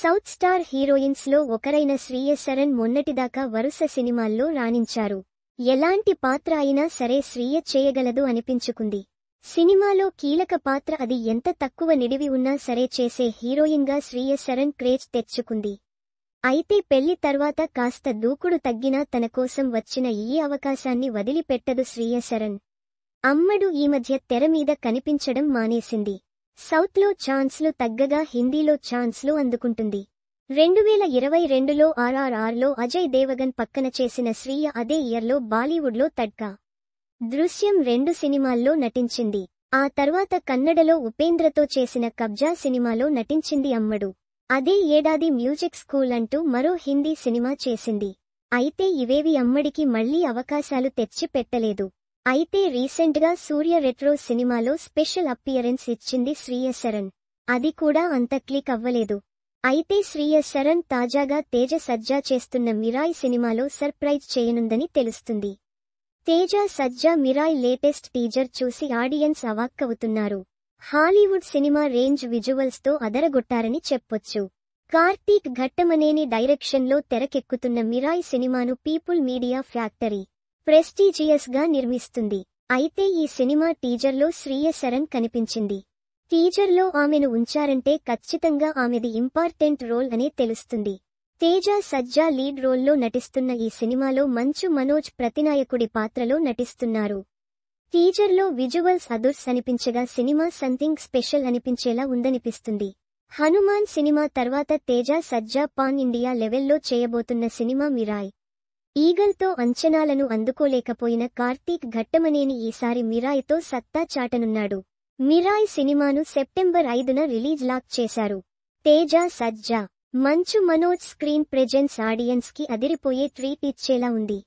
South star heroines లో ఒకరైన శ్రీయ శరణ్ మొన్నటిదాకా వరుస సినిమాల్లో రాణించారు. ఎలాంటి పాత్ర అయినా సరే శ్రీయ చేయగలదు అనిపించుకుంది. సినిమాలో కీలక పాత్ర అది ఎంత తక్కువ నిడివి ఉన్నా సరే చేసే హీరోయిన్గా శ్రీయ శరణ్ క్రేజ్ తెచ్చుకుంది. అయితే పెళ్లి తర్వాత కాస్త దూకుడు తగ్గినా తన కోసం వచ్చిన ఈ అవకాశాన్ని వదిలిపెట్టదు శ్రీయ శరణ్. అమ్మడు ఈ మధ్య తెర మీద కనిపించడం మానేసింది. సౌత్లో ఛాన్స్లు తగ్గగా హిందీలో ఛాన్స్లు అందుకుంటుంది. 2022లో RRRలో అజయ్ దేవగన్ పక్కన చేసిన శ్రీయ అదే ఇయర్లో బాలీవుడ్లో తడ్కా, దృశ్యం 2 సినిమాల్లో నటించింది. ఆ తర్వాత కన్నడలో ఉపేంద్రతో చేసిన కబ్జా సినిమాలో నటించింది అమ్మడు. అదే ఏడాది మ్యూజిక్ స్కూల్ అంటూ మరో హిందీ సినిమా చేసింది. అయితే ఇవేవి అమ్మడికి మళ్లీ అవకాశాలు తెచ్చి పెట్టలేదు. అయితే రీసెంట్గా సూర్య రెట్రో సినిమాలో స్పెషల్ అపియరెన్స్ ఇచ్చింది శ్రీయ శరణ్. అది కూడా అంత క్లిక్ అవ్వలేదు. అయితే శ్రీయ శరణ్ తాజాగా తేజ సజ్జా చేస్తున్న మిరాయ్ సినిమాలో సర్ప్రైజ్ చేయనుందని తెలుస్తుంది. తేజ సజ్జా మిరాయ్ లేటెస్ట్ టీజర్ చూసి ఆడియన్స్ అవాక్కవుతున్నారు. హాలీవుడ్ సినిమా రేంజ్ విజువల్స్తో అదరగొట్టారని చెప్పొచ్చు. కార్తీక్ ఘట్టమనేని డైరెక్షన్లో తెరకెక్కుతున్న మిరాయ్ సినిమాను పీపుల్ మీడియా ఫ్యాక్టరీ ప్రెస్టీజియస్ గా నిర్మిస్తుంది. అయితే ఈ సినిమా టీజర్లో శ్రీయ శరణ్ కనిపించింది. టీజర్లో ఆమెను ఉంచారంటే ఖచ్చితంగా ఆమెది ఇంపార్టెంట్ రోల్ అనే తెలుస్తుంది. తేజ సజ్జా లీడ్ రోల్లో నటిస్తున్న ఈ సినిమాలో మంచు మనోజ్ ప్రతినాయకుడి పాత్రలో నటిస్తున్నారు. టీజర్లో విజువల్స్ అదుర్స్ అనిపించగా సినిమా సంథింగ్ స్పెషల్ అనిపించేలా ఉందనిపిస్తుంది. హనుమాన్ సినిమా తర్వాత తేజ సజ్జా పాన్ ఇండియా లెవెల్లో చేయబోతున్న సినిమా మిరాయ్. ఈగల్తో అంచనాలను అందుకోలేకపోయిన కార్తీక్ ఘట్టమనేని ఈసారి మిరాయ్తో సత్తా చాటనున్నాడు. మిరాయ్ సినిమాను సెప్టెంబర్ 5న రిలీజ్ లాక్ చేశారు. తేజ సజ్జా, Manchu Manoj screen presence audience కి అదిరిపోయే ట్రీట్ ఇచ్చేలా ఉంది.